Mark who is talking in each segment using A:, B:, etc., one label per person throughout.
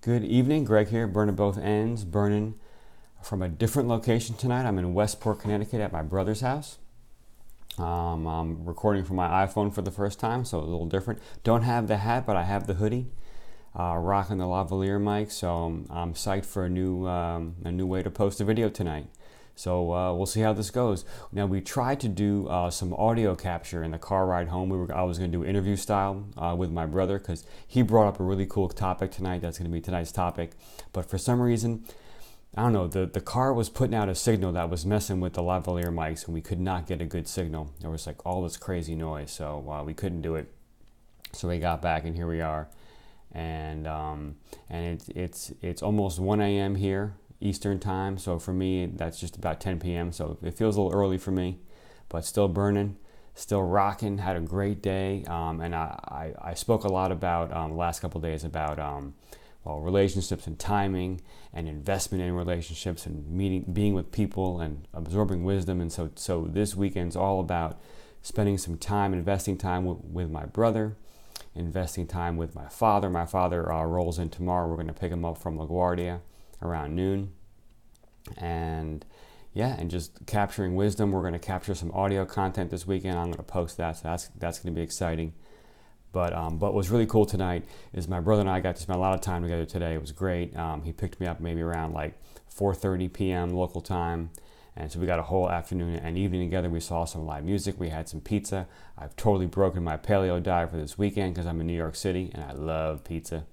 A: Good evening, Greg here, burning both ends, burning from a different location tonight. I'm in Westport, Connecticut at my brother's house. I'm recording from my iPhone for the first time, so it's a little different. Don't have the hat, but I have the hoodie, rocking the lavalier mic, so I'm psyched for a new way to post a video tonight. So we'll see how this goes. Now, we tried to do some audio capture in the car ride home. I was going to do interview style with my brother because he brought up a really cool topic tonight. That's going to be tonight's topic. But for some reason, I don't know, the car was putting out a signal that was messing with the lavalier mics, and we could not get a good signal. There was like all this crazy noise, so we couldn't do it. So we got back, and here we are. And it's almost 1 a.m. here, Eastern time, so for me that's just about 10 p.m. so it feels a little early for me, but still burning, still rocking. Had a great day, and I spoke a lot about the last couple of days about relationships and timing and investment in relationships and being with people and absorbing wisdom. And so this weekend's all about spending some time, investing time with my brother, investing time with my father. My father rolls in tomorrow. We're going to pick him up from LaGuardia around noon, and just capturing wisdom. We're going to capture some audio content this weekend. I'm going to post that, so that's going to be exciting. But what's really cool tonight is my brother and I got to spend a lot of time together today. It was great. He picked me up maybe around like 4:30 p.m. local time, and so we got a whole afternoon and evening together. We saw some live music. We had some pizza. I've totally broken my paleo diet for this weekend because I'm in New York City and I love pizza.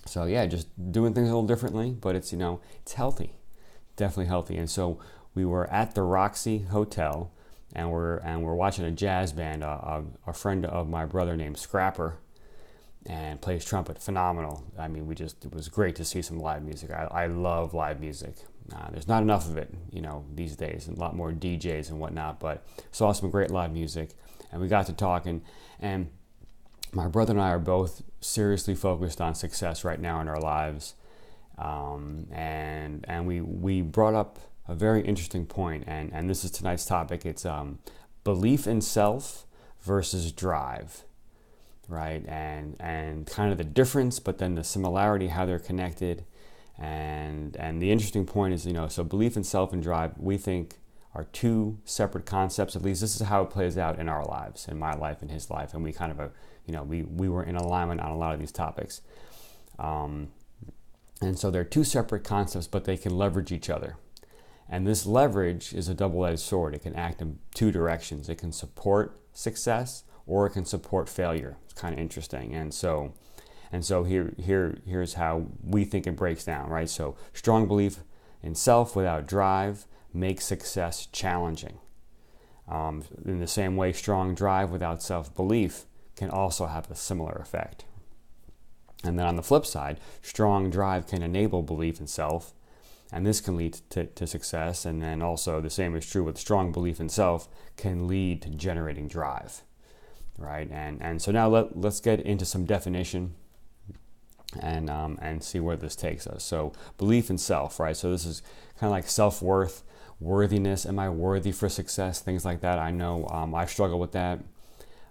A: So yeah, just doing things a little differently, but it's healthy, definitely healthy. And so we were at the Roxy Hotel, and we're watching a jazz band. A friend of my brother named Scrapper, and plays trumpet, phenomenal. I mean, it was great to see some live music. I love live music. There's not enough of it, these days, and a lot more DJs and whatnot. But saw some great live music, and we got to talking, and my brother and I are both seriously focused on success right now in our lives, and we brought up a very interesting point, and this is tonight's topic. It's belief in self versus drive, right? And kind of the difference, but then the similarity, how they're connected, and the interesting point is, so belief in self and drive, we think, are two separate concepts. At least this is how it plays out in our lives, in my life and his life, and we kind of we were in alignment on a lot of these topics. And so they're two separate concepts, but they can leverage each other. And this leverage is a double-edged sword. It can act in two directions. It can support success, or it can support failure. It's kind of interesting. And so here's how we think it breaks down, right? So strong belief in self without drive makes success challenging. In the same way, strong drive without self-belief can also have a similar effect. And then on the flip side, strong drive can enable belief in self, and this can lead to success. And then also the same is true with strong belief in self can lead to generating drive, right? And so now let's get into some definition and see where this takes us. So belief in self, right? So this is kind of like self-worth, worthiness. Am I worthy for success? Things like that. I know I struggle with that.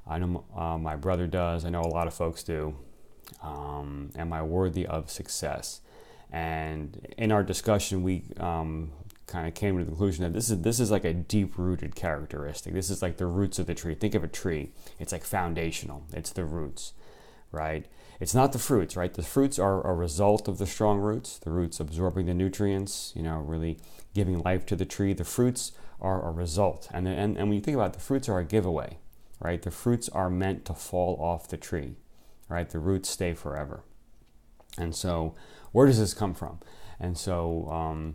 A: I know my brother does. I know a lot of folks do. Am I worthy of success? And in our discussion, we kind of came to the conclusion that this is like a deep-rooted characteristic. This is like the roots of the tree. Think of a tree. It's like foundational. It's the roots, right? It's not the fruits, right? The fruits are a result of the strong roots. The roots absorbing the nutrients, really giving life to the tree. The fruits are a result. And when you think about it, the fruits are a giveaway, right? The fruits are meant to fall off the tree, right? The roots stay forever. And so where does this come from? And so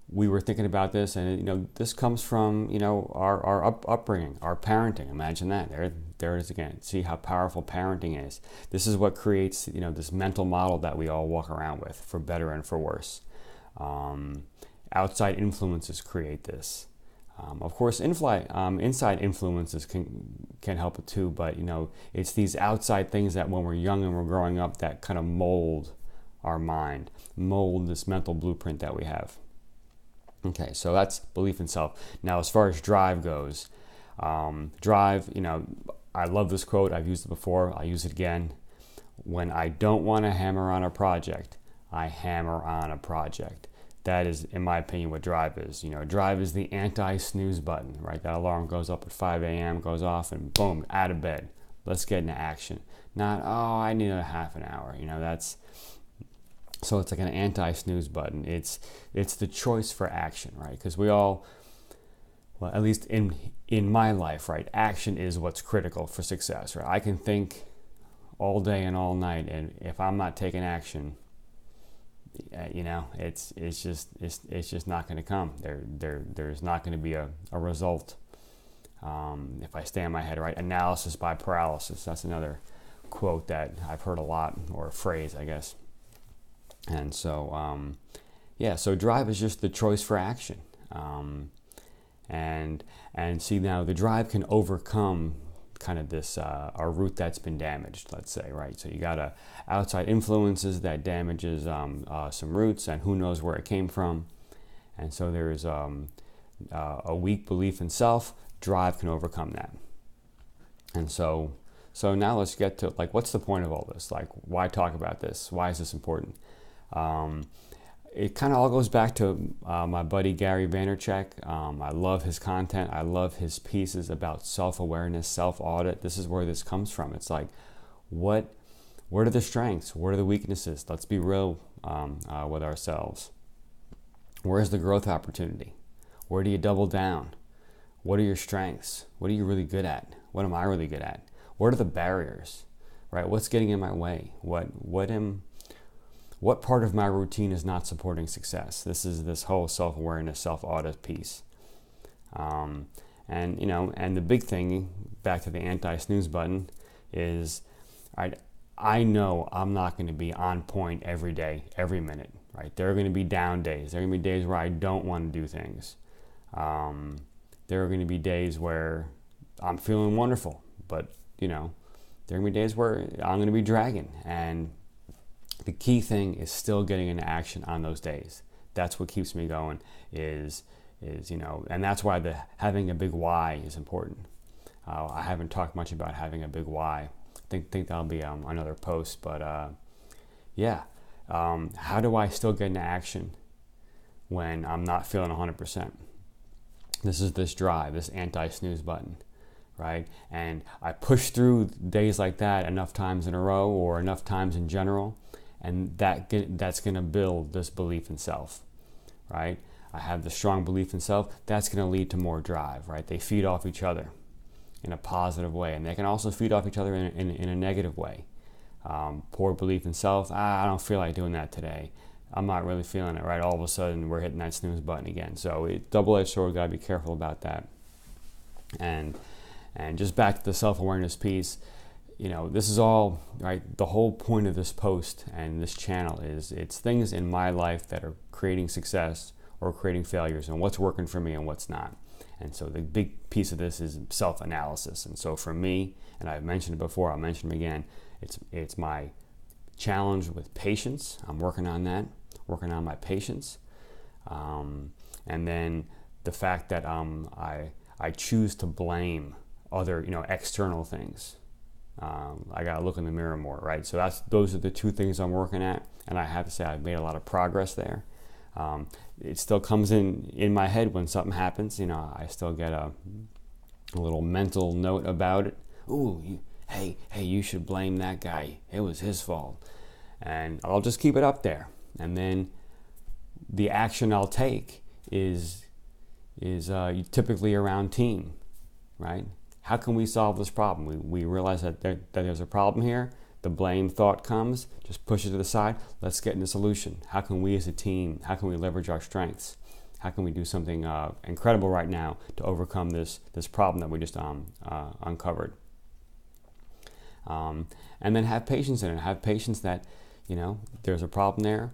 A: we were thinking about this, and this comes from our upbringing, our parenting. Imagine that. There it is again. See how powerful parenting is. This is what creates this mental model that we all walk around with, for better and for worse. Outside influences create this. Of course, inside influences can help it too, but it's these outside things that when we're young and we're growing up that kind of mold our mind, mold this mental blueprint that we have. Okay, so that's belief in self. Now, as far as drive goes, drive, I love this quote. I've used it before. I'll use it again. When I don't want to hammer on a project, I hammer on a project. That is, in my opinion, what drive is. Drive is the anti-snooze button, right? That alarm goes up at 5 a.m., goes off, and boom, out of bed. Let's get into action. Not, oh, I need a half an hour. So it's like an anti-snooze button. It's the choice for action, right? Because we all, well, at least in my life, right, action is what's critical for success, right? I can think all day and all night, and if I'm not taking action, it's just not going to come. There's not going to be a result. If I stay in my head, right? Analysis by paralysis. That's another quote that I've heard a lot, or a phrase, I guess. And so, so drive is just the choice for action. And see, now the drive can overcome kind of this a root that's been damaged, let's say, right? So you got outside influences that damages some roots, and who knows where it came from. And so there's a weak belief in self. Drive can overcome that. And so now let's get to, like, what's the point of all this? Like, why talk about this? Why is this important? It kind of all goes back to my buddy Gary Vaynerchuk. I love his content. I love his pieces about self-awareness, self-audit. This is where this comes from. It's like, what are the strengths? What are the weaknesses? Let's be real with ourselves. Where's the growth opportunity? Where do you double down? What are your strengths? What are you really good at? What am I really good at? What are the barriers? Right? What's getting in my way? What part of my routine is not supporting success? This is this whole self-awareness, self-audit piece. And the big thing, back to the anti-snooze button, is I know I'm not going to be on point every day, every minute, right? There are going to be down days. There are going to be days where I don't want to do things. There are going to be days where I'm feeling wonderful, but, there are going to be days where I'm going to be dragging. And the key thing is still getting into action on those days. That's what keeps me going, is and that's why having a big why is important. I haven't talked much about having a big why. I think that'll be another post, but how do I still get into action when I'm not feeling 100%? This is this drive, this anti-snooze button, right? And I push through days like that enough times in a row, or enough times in general, and that's going to build this belief in self, right? I have the strong belief in self. That's going to lead to more drive, right? They feed off each other in a positive way, and they can also feed off each other in a negative way. Poor belief in self. I don't feel like doing that today. I'm not really feeling it, right? All of a sudden, we're hitting that snooze button again. So double-edged sword. Got to be careful about that. And just back to the self-awareness piece. This is all, right, the whole point of this post and this channel is it's things in my life that are creating success or creating failures, and what's working for me and what's not. And so the big piece of this is self-analysis. And so for me, and I've mentioned it before, I'll mention it again, it's my challenge with patience. I'm working on that, working on my patience. And then the fact that I choose to blame other, external things. I got to look in the mirror more, right? So those are the two things I'm working at, and I have to say I've made a lot of progress there. It still comes in my head when something happens. I still get a little mental note about it. Ooh, hey, you should blame that guy. It was his fault. And I'll just keep it up there. And then the action I'll take is typically around team, right? How can we solve this problem? We realize that there's a problem here. The blame thought comes, just push it to the side. Let's get into solution. How can we as a team, how can we leverage our strengths? How can we do something incredible right now to overcome this problem that we just uncovered? And then have patience in it. Have patience that, there's a problem there.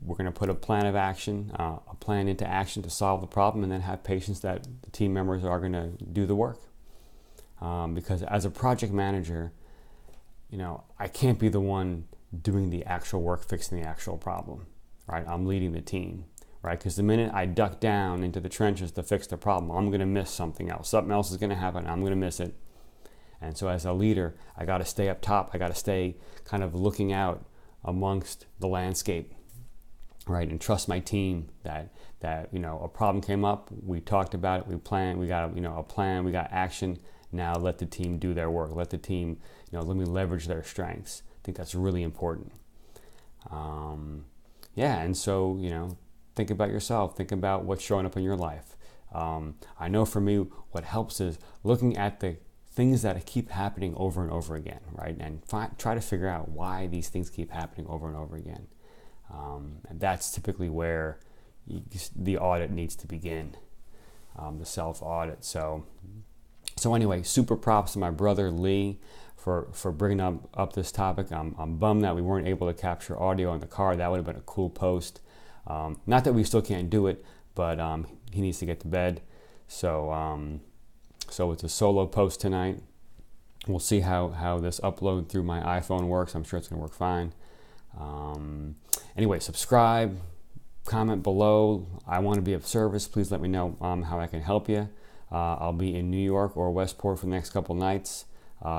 A: We're going to put a plan of action, a plan into action to solve the problem, and then have patience that the team members are going to do the work. Because as a project manager, I can't be the one doing the actual work, fixing the actual problem, right? I'm leading the team, right? Because the minute I duck down into the trenches to fix the problem, I'm going to miss something else. Something else is going to happen. I'm going to miss it. And so as a leader, I got to stay up top. I got to stay kind of looking out amongst the landscape, right? And trust my team that a problem came up, we talked about it, we planned, we got a plan, we got action. Now let the team do their work. Let the team, let me leverage their strengths. I think that's really important. And so, think about yourself. Think about what's showing up in your life. I know for me, what helps is looking at the things that keep happening over and over again, right? And try to figure out why these things keep happening over and over again. And that's typically where the audit needs to begin, the self-audit. So anyway, super props to my brother Lee for bringing up this topic. I'm bummed that we weren't able to capture audio in the car. That would have been a cool post. Not that we still can't do it, but he needs to get to bed. So it's a solo post tonight. We'll see how this upload through my iPhone works. I'm sure it's going to work fine. Anyway, subscribe, comment below. I want to be of service. Please let me know how I can help you. I'll be in New York or Westport for the next couple nights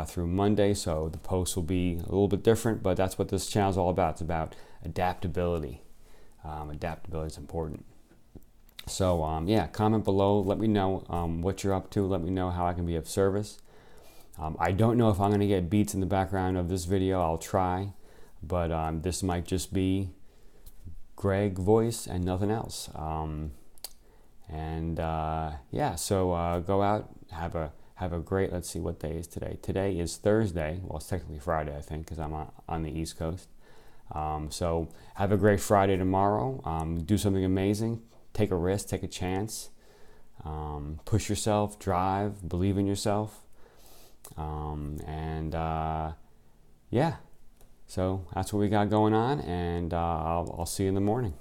A: through Monday, so the posts will be a little bit different, but that's what this channel is all about. It's about adaptability. Adaptability is important. So comment below. Let me know what you're up to. Let me know how I can be of service. I don't know if I'm going to get beats in the background of this video. I'll try, but this might just be Greg voice and nothing else. So go out, have a great, let's see, what day is today? Today is Thursday. Well, it's technically Friday, I think, because I'm on the East Coast. So have a great Friday tomorrow. Do something amazing. Take a risk, take a chance. Push yourself, drive, believe in yourself. So that's what we got going on, and I'll see you in the morning.